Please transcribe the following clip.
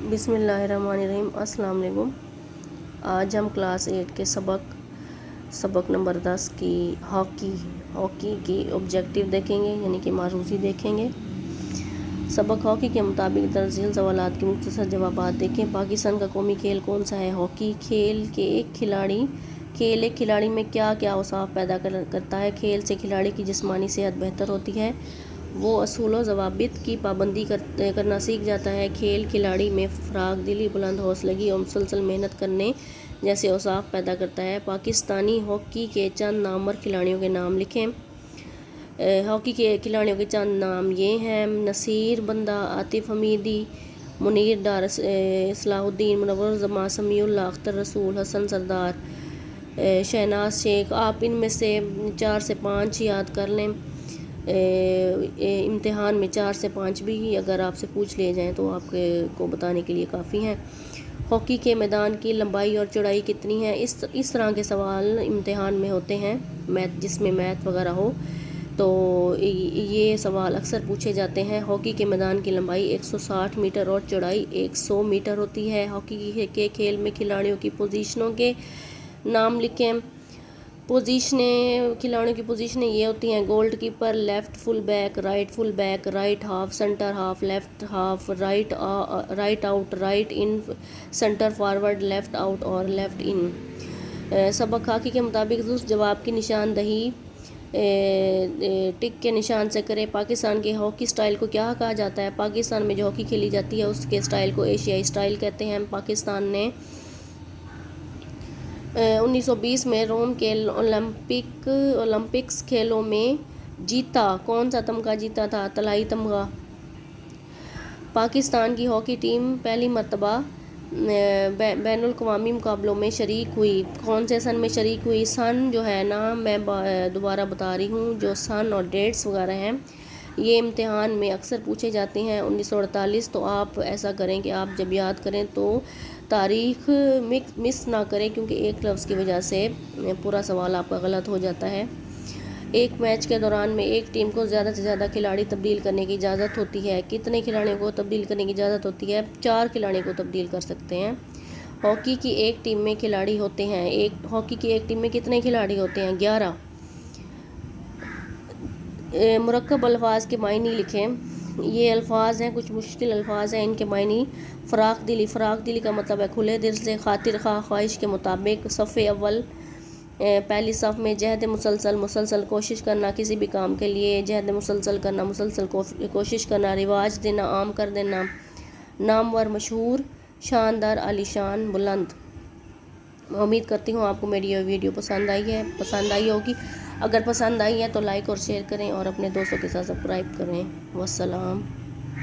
بسم اللہ الرحمن الرحیم۔ السلام علیکم۔ آج ہم کلاس 8 کے سبق نمبر 10 کی ہاکی کی آبجیکٹیو دیکھیں گے، یعنی کہ معروضی دیکھیں گے۔ سبق ہاکی کے مطابق درج ذیل سوالات کے مختصر جوابات دیکھیں۔ پاکستان کا قومی کھیل کون سا ہے؟ ہاکی۔ کھیل ایک کھلاڑی میں کیا کیا اوصاف پیدا کرتا ہے؟ کھیل سے کھلاڑی کی جسمانی صحت بہتر ہوتی ہے، وہ اصول و ضوابط کی پابندی کرنا سیکھ جاتا ہے۔ کھیل کھلاڑی میں فراخ دلی، بلند حوصلگی اور مسلسل محنت کرنے جیسے اوصاف پیدا کرتا ہے۔ پاکستانی ہاکی کے چند نامور کھلاڑیوں کے نام لکھیں۔ ہاکی کے کھلاڑیوں کے چند نام یہ ہیں: نصیر بندہ، عاطف حمیدی، منیر ڈار، اصلاح الدین، منور زمان، سمیع اللہ، اختر رسول، حسن سردار، شہناز شیخ۔ آپ ان میں سے 4 سے 5 یاد کر لیں۔ امتحان میں 4 سے 5 بھی اگر آپ سے پوچھ لیے جائیں تو آپ کو بتانے کے لیے کافی ہیں۔ ہاکی کے میدان کی لمبائی اور چوڑائی کتنی ہے؟ اس طرح کے سوال امتحان میں ہوتے ہیں، جس میں میتھ وغیرہ ہو تو یہ سوال اکثر پوچھے جاتے ہیں۔ ہاکی کے میدان کی لمبائی 160 میٹر اور چوڑائی 100 میٹر ہوتی ہے۔ ہاکی کے کھیل میں کھلاڑیوں کی پوزیشنوں کے نام لکھیں۔ کھلاڑیوں کی پوزیشنیں یہ ہوتی ہیں: goalkeeper, left full back, right half, centre half, left half, right out, right in, centre forward, left out اور لیفٹ ان۔ سبق ہاکی کے مطابق درست جواب کی نشاندہی ٹک کے نشان سے کریں۔ پاکستان کے ہاکی سٹائل کو کیا کہا جاتا ہے؟ پاکستان میں جو ہاکی کھیلی جاتی ہے اس کے سٹائل کو ایشیائی سٹائل کہتے ہیں۔ پاکستان نے 1920 میں روم کے اولمپکس کھیلوں میں جیتا۔ کون سا تمغہ جیتا تھا؟ طلائی تمغہ۔ پاکستان کی ہاکی ٹیم پہلی مرتبہ بین الاقوامی مقابلوں میں شریک ہوئی۔ کون سے سن میں شریک ہوئی؟ سن جو ہے نا، میں دوبارہ بتا رہی ہوں، جو سن اور ڈیٹس وغیرہ ہیں یہ امتحان میں اکثر پوچھے جاتے ہیں۔ 1948۔ تو آپ ایسا کریں کہ آپ جب یاد کریں تو تاریخ مس نہ کریں، کیونکہ ایک لفظ کی وجہ سے پورا سوال آپ کا غلط ہو جاتا ہے۔ ایک میچ کے دوران میں ایک ٹیم کو زیادہ سے زیادہ کھلاڑی تبدیل کرنے کی اجازت ہوتی ہے۔ کتنے کھلاڑیوں کو تبدیل کرنے کی اجازت ہوتی ہے؟ 4 کھلاڑیوں کو تبدیل کر سکتے ہیں۔ ہاکی کی ایک ٹیم میں کھلاڑی ہوتے ہیں، ہاکی کی ایک ٹیم میں کتنے کھلاڑی ہوتے ہیں؟ 11۔ مرکب الفاظ کے معنی لکھیں۔ یہ الفاظ ہیں، کچھ مشکل الفاظ ہیں، ان کے معنی: فراخ دلی کا مطلب ہے کھلے دل سے، خاطر خواہ، خواہش کے مطابق۔ صف اول، پہلی صف میں۔ جہد مسلسل کوشش کرنا کسی بھی کام کے لیے، جہد مسلسل کرنا، مسلسل کوشش کرنا۔ رواج دینا، عام کر دینا۔ نامور، مشہور، شاندار، عالیشان، بلند۔ امید کرتی ہوں آپ کو میری یہ ویڈیو پسند آئی ہوگی۔ اگر پسند آئی ہے تو لائک اور شیئر کریں اور اپنے دوستوں کے ساتھ سبسکرائب کریں۔ والسلام۔